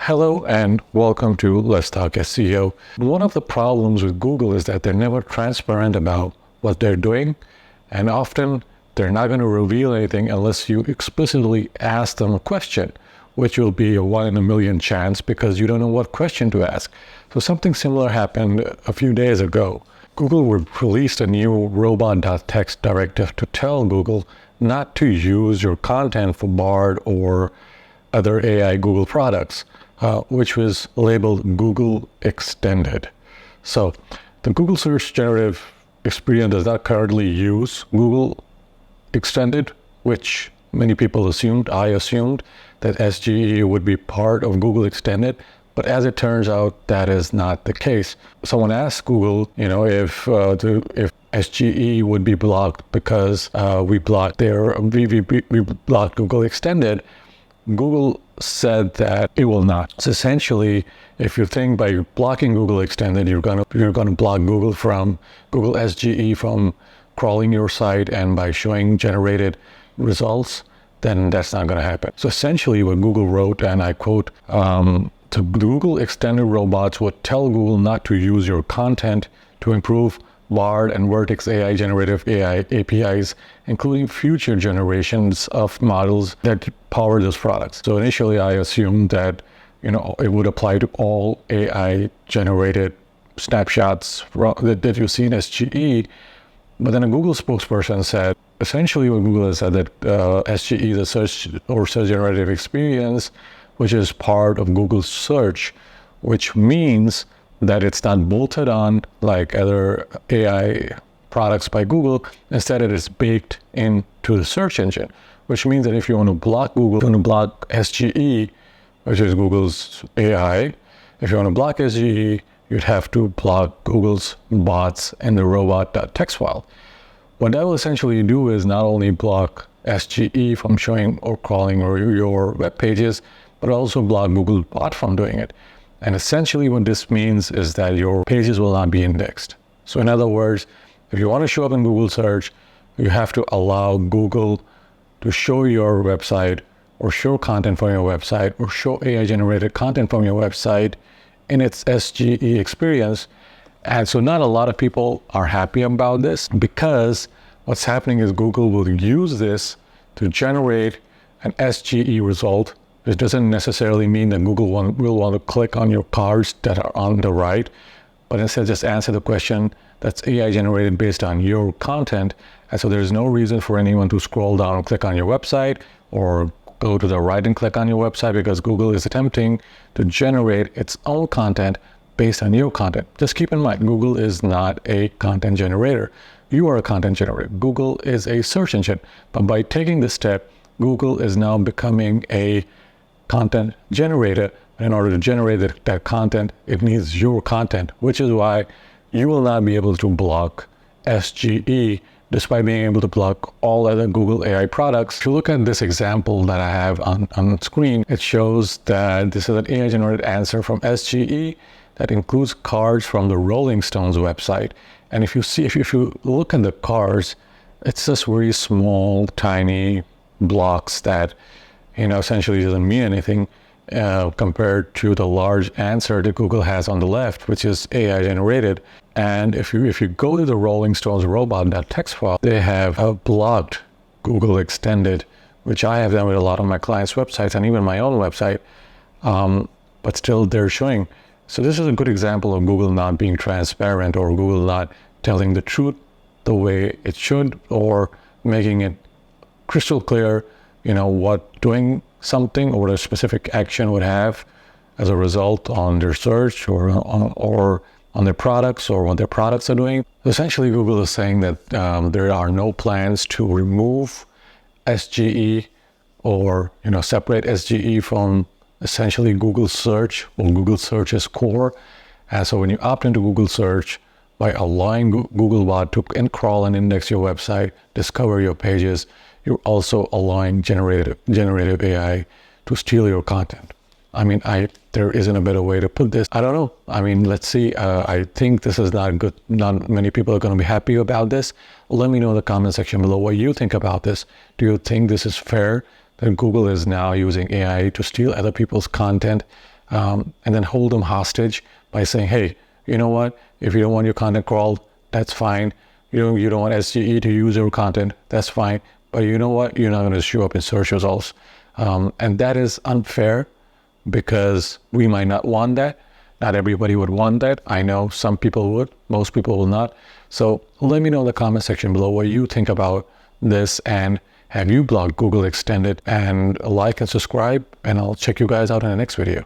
Hello and welcome to Let's Talk SEO. One of the problems with Google is that they're never transparent about what they're doing, and often they're not going to reveal anything unless you explicitly ask them a question, which will be a 1 in a million chance because you don't know what question to ask. So something similar happened a few days ago. Google released a new Robot.txt directive to tell Google not to use your content for Bard or other AI Google products, which was labeled Google Extended. So the Google Search Generative Experience does not currently use Google Extended, which many people assumed. I assumed that SGE would be part of Google Extended, but as it turns out, that is not the case. Someone asked Google, if SGE would be blocked because we blocked Google Extended. Google said that it will not. So essentially, if you think by blocking Google Extended, you're gonna block Google SGE from crawling your site and by showing generated results, then that's not going to happen. So essentially, what Google wrote, and I quote, the Google Extended robots would tell Google not to use your content to improve Bard and Vertex AI generative AI APIs, including future generations of models that power those products. So initially, I assumed that it would apply to all AI generated snapshots that you see in SGE. But then a Google spokesperson said, essentially what Google has said that SGE is a search generative experience, which is part of Google search, which means that it's not bolted on like other AI products by Google. Instead, it is baked into the search engine, which means that if you want to block Google, you want to block SGE, which is Google's AI. If you want to block SGE, you'd have to block Google's bots in the robot.txt file. What that will essentially do is not only block SGE from showing or crawling or your web pages, but also block Google bot from doing it. And essentially what this means is that your pages will not be indexed. So in other words, if you want to show up in Google search, you have to allow Google to show your website or show content from your website or show AI generated content from your website in its SGE experience. And so not a lot of people are happy about this because what's happening is Google will use this to generate an SGE result. It doesn't necessarily mean that Google will want to click on your cards that are on the right, but instead just answer the question that's AI generated based on your content. And so there's no reason for anyone to scroll down and click on your website or go to the right and click on your website because Google is attempting to generate its own content based on your content. Just keep in mind, Google is not a content generator. You are a content generator. Google is a search engine. But by taking this step, Google is now becoming a content generator. In order to generate that content, it needs your content, which is why you will not be able to block SGE despite being able to block all other Google AI products. If you look at this example that I have on screen, it shows that this is an AI generated answer from SGE that includes cards from the Rolling Stones website. And if you look at the cards, it's just very small, tiny blocks that essentially doesn't mean anything compared to the large answer that Google has on the left, which is AI generated. And if you go to the Rolling Stones robot.txt file, they have blocked Google Extended, which I have done with a lot of my clients' websites and even my own website, but still they're showing. So this is a good example of Google not being transparent or Google not telling the truth the way it should or making it crystal clear what doing something or what a specific action would have as a result on their search or on their products or what their products are doing. Essentially, Google is saying that there are no plans to remove SGE or separate SGE from essentially Google search or Google search's core. And so when you opt into Google search by allowing Googlebot to crawl and index your website, discover your pages, you're also allowing generative AI to steal your content. There isn't a better way to put this. I don't know. Let's see. I think this is not good. Not many people are going to be happy about this. Let me know in the comment section below what you think about this. Do you think this is fair that Google is now using AI to steal other people's content and then hold them hostage by saying, hey, you know what? If you don't want your content crawled, that's fine. You don't want SGE to use your content, that's fine. But you know what? You're not going to show up in search results. And that is unfair because we might not want that. Not everybody would want that. I know some people would, most people will not. So let me know in the comment section below what you think about this, and have you blocked Google Extended? And like and subscribe, and I'll check you guys out in the next video.